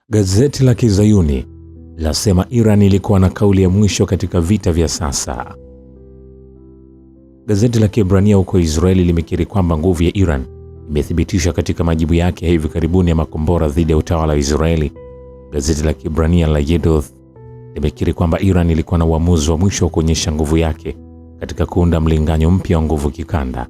Gazeti la Kizayuni lasema Iran ilikuwa na kauli ya mwisho katika vita vya sasa. Gazeti la Kiebrania huko Israeli limekiri kwamba nguvu ya Iran imethibitisha katika majibu yake ya hivi karibuni ya makombora dhidi ya utawala wa Israeli. Gazeti la Kiebrania la Yedoth limekiri kwamba Iran ilikuwa na uamuzi wa mwisho wa kuonyesha nguvu yake katika kuunda mlinganyo mpya wa nguvu kikanda.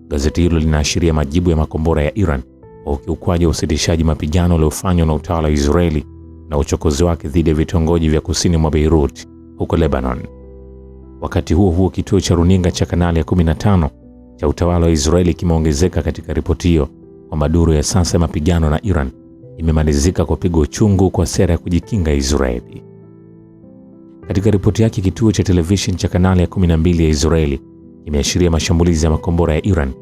Gazeti hilo linaashiria majibu ya makombora ya Iran kwa ukiukwaji wa usitishaji mapigano uliofanywa na utawala wa Israeli na uchokozi wake dhidi ya vitongoji vya kusini mwa Beirut huko Lebanon. Wakati huo huo, kituo cha runinga cha kanali ya 15 cha utawala wa Israeli kimeongezeka katika ripoti hiyo kwamba duru ya sasa ya mapigano na Iran imemalizika kwa pigo chungu kwa sera ya kujikinga Israeli. Katika ripoti yake, kituo cha television cha kanali ya 12 ya Israeli kimeashiria mashambulizi ya makombora ya Iran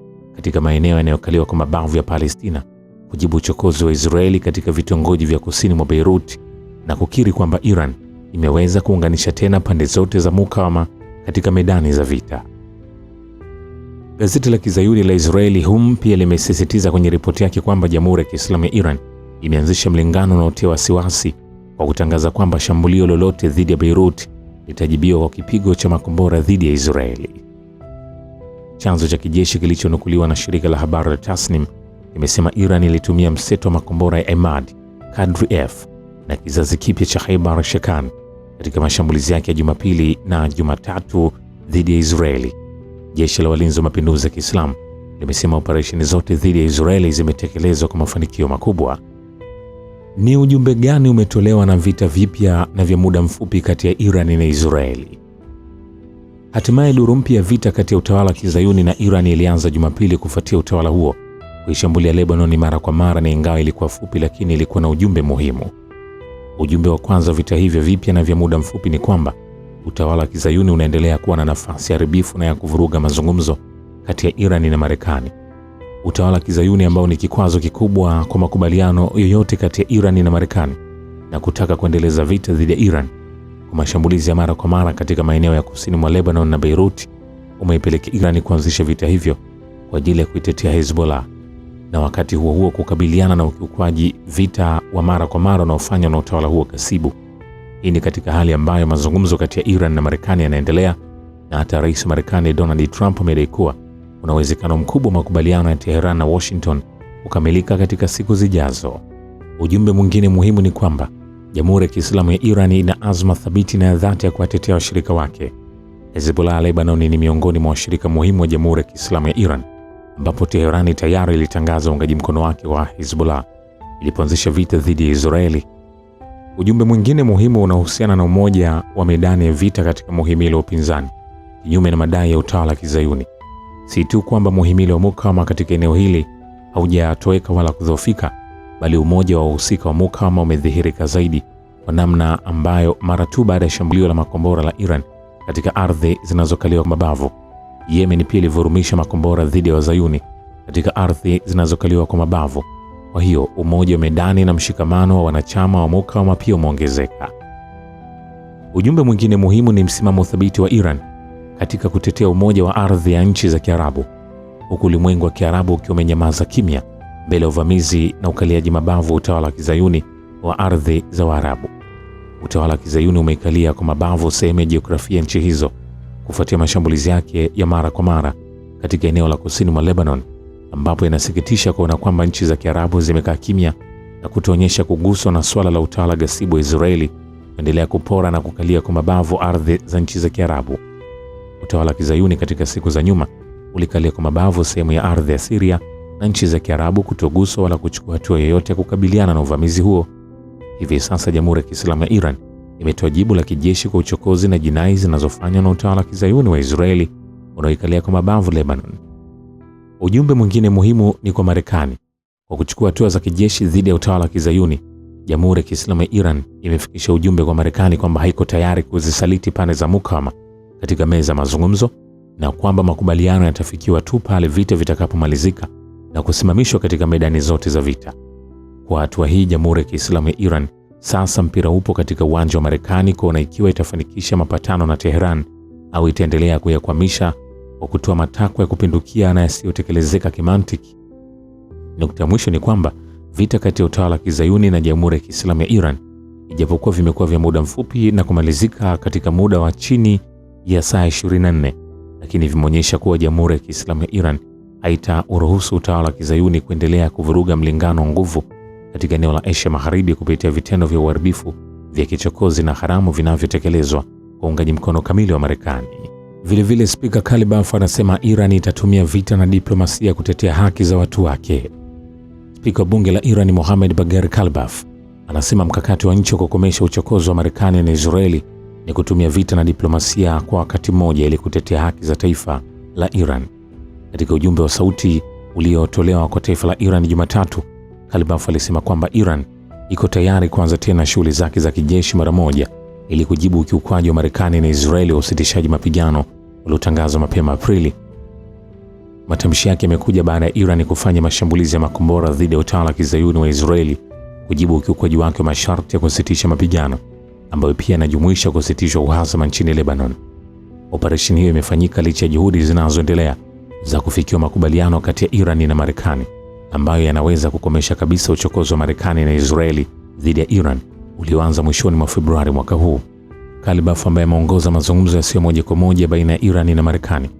katika maeneo yanayokaliwa kwa mabavu ya Palestina kujibu uchokozi wa Israeli katika vitongoji vya kusini mwa Beirut na kukiri kwamba Iran imeweza kuunganisha tena pande zote za mukawama katika medani za vita. Gazeti la Kizayuni la Israeli pia limesisitiza kwenye ripoti yake kwamba Jamhuri ya Kiislamu ya Iran imeanzisha mlingano unaotia wasiwasi kwa kutangaza kwamba shambulio lolote dhidi ya Beirut litajibiwa kwa kipigo cha makombora dhidi ya Israeli. Chanzo cha kijeshi kilichonukuliwa na shirika la habari la Tasnim kimesema Iran ilitumia mseto wa makombora ya Emad, Kadri F na kizazi kipya cha Khaibar Shekan katika mashambulizi yake ya Jumapili na Jumatatu dhidi ya Israeli. Jeshi la Walinzi wa Mapinduzi ya Kiislamu limesema operesheni zote dhidi ya Israeli zimetekelezwa kwa mafanikio makubwa. Ni ujumbe gani umetolewa na vita vipya na vya muda mfupi kati ya Iran na Israeli? Hatimaye duru mpya ya vita kati ya utawala wa Kizayuni na Iran ilianza Jumapili kufuatia utawala huo kuishambulia Lebanon mara kwa mara, na ingawa ilikuwa fupi lakini ilikuwa na ujumbe muhimu. Ujumbe wa kwanza vita hivyo vipya na vya muda mfupi ni kwamba utawala wa Kizayuni unaendelea kuwa na nafasi haribifu na ya kuvuruga mazungumzo kati ya Iran na Marekani. Utawala wa Kizayuni ambao ni kikwazo kikubwa kwa makubaliano yoyote kati ya Iran na Marekani na kutaka kuendeleza vita dhidi ya Iran kwa mashambulizi ya mara kwa mara katika maeneo ya kusini mwa Lebanon na Beirut umeipelekea Iran kuanzisha vita hivyo kwa ajili ya kuitetea Hezbollah, na wakati huo huo kukabiliana na ukiukwaji vita wa mara kwa mara unaofanywa na utawala huo kasibu. Hii ni katika hali ambayo mazungumzo kati ya Iran na Marekani yanaendelea, na hata Rais wa Marekani Donald Trump amedai kuwa kuna uwezekano mkubwa wa makubaliano ya Tehran na Washington kukamilika katika siku zijazo. Ujumbe mwingine muhimu ni kwamba Jamhuri ya Kiislamu ya Iran ina azma thabiti na ya dhati ya kuwatetea washirika wake. Hezbollah Lebanon ni miongoni mwa washirika muhimu wa Jamhuri ya Kiislamu ya Iran, ambapo Tehran tayari ilitangaza uungaji mkono wake wa Hezbollah ilipoanzisha vita dhidi ya Israeli. Ujumbe mwingine muhimu unahusiana na umoja wa medani ya vita katika muhimili wa upinzani, kinyume na madai ya utawala wa Kizayuni. Si tu kwamba muhimili wa mukawama katika eneo hili haujatoweka wala kudhoofika, bali umoja wa wahusika wa mukawama umedhihirika zaidi kwa namna ambayo mara tu baada ya shambulio la makombora la Iran katika ardhi zinazokaliwa kwa mabavu, Yemen pia ilivurumisha makombora dhidi ya Wazayuni katika ardhi zinazokaliwa kwa mabavu. Kwa hiyo umoja wa medani na mshikamano wa wanachama wa mukawama pia umeongezeka. Ujumbe mwingine muhimu ni msimamo thabiti wa Iran katika kutetea umoja wa ardhi ya nchi za Kiarabu, huku ulimwengu wa Kiarabu ukiwa umenyamaza kimya mbele ya uvamizi na ukaliaji mabavu utawala wa Kizayuni wa ardhi za Waarabu. Utawala wa Kizayuni umeikalia kwa mabavu sehemu ya jiografia nchi hizo kufuatia mashambulizi yake ya mara kwa mara katika eneo la kusini mwa Lebanon, ambapo inasikitisha kuona kwamba nchi za Kiarabu zimekaa kimya na kutoonyesha kuguswa na swala la utawala gasibu wa Israeli kuendelea kupora na kukalia kwa mabavu ardhi za nchi za Kiarabu. Utawala wa Kizayuni katika siku za nyuma ulikalia kwa mabavu sehemu ya ardhi ya Syria na nchi za Kiarabu kutoguswa wala kuchukua hatua yoyote ya kukabiliana na uvamizi huo. Hivi sasa Jamhuri ya Kiislamu ya Iran imetoa jibu la kijeshi kwa uchokozi na jinai zinazofanywa na utawala wa Kizayuni wa Israeli unaoikalia kwa mabavu Lebanon. Ujumbe mwingine muhimu ni kwa Marekani. Kwa kuchukua hatua za kijeshi dhidi ya utawala wa Kizayuni, Jamhuri ya Kiislamu ya Iran imefikisha ujumbe kwa Marekani kwamba haiko tayari kuzisaliti pande za mukawama katika meza mazungumzo, na kwamba makubaliano yatafikiwa tu pale vita vitakapomalizika na kusimamishwa katika medani zote za vita. Kwa hatua hii, Jamhuri ya Kiislamu ya Iran sasa mpira upo katika uwanja wa Marekani kuona ikiwa itafanikisha mapatano na Tehran au itaendelea kuyakwamisha kwa kutoa matakwa ya kupindukia na yasiyotekelezeka kimantiki. Nukta mwisho ni kwamba Vita kati ya utawala wa Kizayuni na Jamhuri ya Kiislamu ya Iran, ijapokuwa vimekuwa vya muda mfupi na kumalizika katika muda wa chini ya saa 24, lakini vimeonyesha kuwa Jamhuri ya Kiislamu ya Iran haitauruhusu utawala wa Kizayuni kuendelea kuvuruga mlingano wa nguvu katika eneo la Asia Magharibi kupitia vitendo vya uharibifu vya kichokozi na haramu vinavyotekelezwa kwa uungaji mkono kamili wa Marekani. Vilevile, Spika Kalibaf anasema Iran itatumia vita na diplomasia kutetea haki za watu wake. Spika wa bunge la Iran Mohammad Bagher Kalibaf anasema mkakati wa nchi kukomesha uchokozi wa Marekani na Israeli ni kutumia vita na diplomasia kwa wakati mmoja ili kutetea haki za taifa la Iran. Katika ujumbe wa sauti uliotolewa kwa taifa la Iran Jumatatu, Kalibaf alisema kwamba Iran iko tayari kuanza tena shughuli zake za kijeshi mara moja ili kujibu ukiukwaji wa Marekani na Israeli wa usitishaji mapigano uliotangazwa mapema Aprili. Matamshi yake yamekuja baada ya Iran kufanya mashambulizi ya makombora dhidi ya utawala wa Kizayuni wa Israeli kujibu ukiukwaji wake wa masharti ya kusitisha mapigano, ambayo pia inajumuisha kusitishwa uhasama nchini Lebanon. Operesheni hiyo imefanyika licha ya juhudi zinazoendelea za kufikiwa makubaliano kati ya Iran na Marekani ambayo yanaweza kukomesha kabisa uchokozi wa Marekani na Israeli dhidi ya Iran ulioanza mwishoni mwa Februari mwaka huu. Kalibaf, ambaye ameongoza mazungumzo yasiyo moja kwa moja baina ya Iran na Marekani,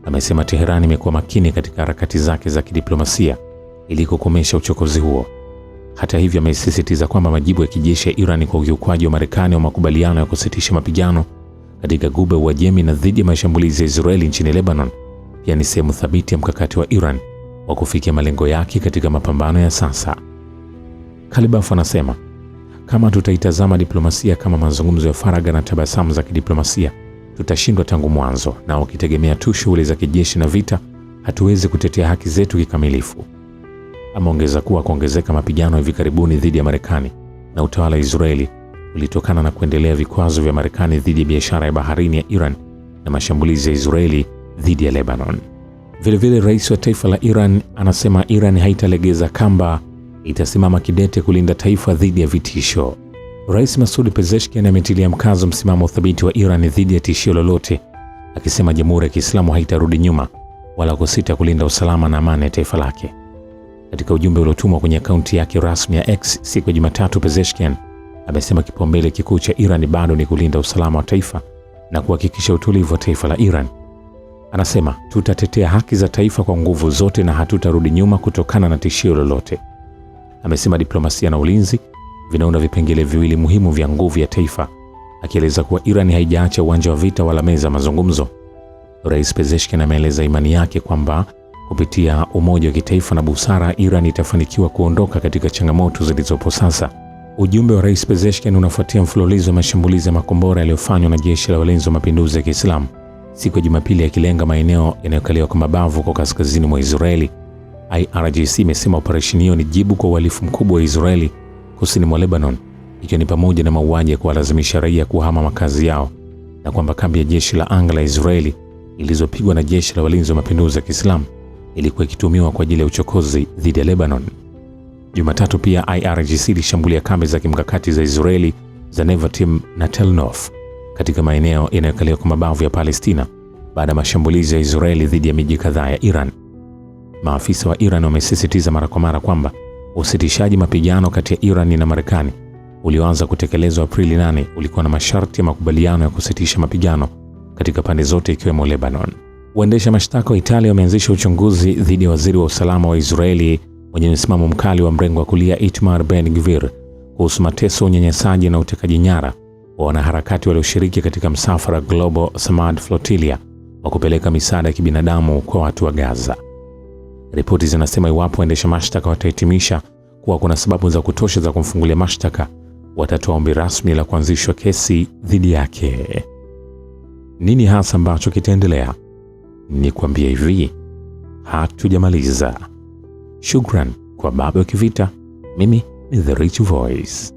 amesema Tehran imekuwa makini katika harakati zake za kidiplomasia ili kukomesha uchokozi huo. Hata hivyo, amesisitiza kwamba majibu ya kijeshi ya Iran kwa ukiukwaji wa Marekani wa makubaliano ya kusitisha mapigano katika Ghuba ya Uajemi na dhidi ya mashambulizi ya Israeli nchini Lebanon pia ni sehemu thabiti ya mkakati wa Iran wa kufikia malengo yake katika mapambano ya sasa. Kalibaf anasema, kama tutaitazama diplomasia kama mazungumzo ya faragha na tabasamu za kidiplomasia, tutashindwa tangu mwanzo, na ukitegemea tu shughuli za kijeshi na vita, hatuwezi kutetea haki zetu kikamilifu. Ameongeza kuwa kuongezeka mapigano hivi karibuni dhidi ya Marekani na utawala wa Israeli ulitokana na kuendelea vikwazo vya Marekani dhidi ya biashara ya baharini ya Iran na mashambulizi ya Israeli dhidi ya Lebanon. Vilevile, rais wa taifa la Iran anasema Iran haitalegeza kamba, itasimama kidete kulinda taifa dhidi ya vitisho. Rais Masoud Pezeshkian ametilia mkazo msimamo thabiti wa Iran dhidi ya tishio lolote, akisema Jamhuri ya Kiislamu haitarudi nyuma wala kusita kulinda usalama na amani ya taifa lake. Katika ujumbe uliotumwa kwenye akaunti yake rasmi ya X siku ya Jumatatu, Pezeshkian amesema kipaumbele kikuu cha Iran bado ni kulinda usalama wa taifa na kuhakikisha utulivu wa taifa la Iran. Anasema, tutatetea haki za taifa kwa nguvu zote na hatutarudi nyuma kutokana na tishio lolote. Amesema diplomasia na ulinzi vinaunda vipengele viwili muhimu vya nguvu ya taifa, akieleza kuwa Iran haijaacha uwanja wa vita wala meza mazungumzo. Rais Pezeshkian ameeleza imani yake kwamba kupitia umoja wa kitaifa na busara, Iran itafanikiwa kuondoka katika changamoto zilizopo sasa. Ujumbe wa Rais Pezeshkian unafuatia mfululizo wa mashambulizi ya makombora yaliyofanywa na jeshi la walinzi wa mapinduzi ya Kiislamu siku ya Jumapili, yakilenga maeneo yanayokaliwa kwa mabavu kwa kaskazini mwa Israeli. IRGC imesema operesheni hiyo ni jibu kwa uhalifu mkubwa wa Israeli kusini mwa Lebanon, ikiwa ni pamoja na mauaji ya kuwalazimisha raia kuhama makazi yao, na kwamba kambi ya jeshi la anga la Israeli ilizopigwa na jeshi la walinzi wa mapinduzi ya Kiislamu ilikuwa ikitumiwa kwa ajili ya uchokozi dhidi ya Lebanon. Jumatatu pia IRGC ilishambulia kambi za kimkakati za Israeli za Nevatim na Tel Nof katika maeneo yanayokaliwa kwa mabavu ya Palestina baada ya mashambulizi ya Israeli dhidi ya miji kadhaa ya Iran. Maafisa wa Iran wamesisitiza mara kwa mara kwamba usitishaji mapigano kati ya Iran na Marekani ulioanza kutekelezwa Aprili 8 ulikuwa na masharti ya makubaliano ya kusitisha mapigano katika pande zote ikiwemo Lebanon. Waendesha mashtaka wa Italia wameanzisha uchunguzi dhidi ya waziri wa usalama wa Israeli mwenye msimamo mkali wa mrengo wa kulia Itamar Ben-Gvir kuhusu mateso, unyanyasaji na utekaji nyara wa wanaharakati walioshiriki katika msafara Global Samad Flotilla wa kupeleka misaada ya kibinadamu kwa watu wa Gaza. Ripoti zinasema iwapo waendesha mashtaka watahitimisha kuwa kuna sababu za kutosha za kumfungulia mashtaka, watatoa ombi rasmi la kuanzishwa kesi dhidi yake. Nini hasa ambacho kitaendelea? Ni kuambia hivi, hatujamaliza. Shukran kwa Baba wa Kivita. Mimi ni The Rich Voice.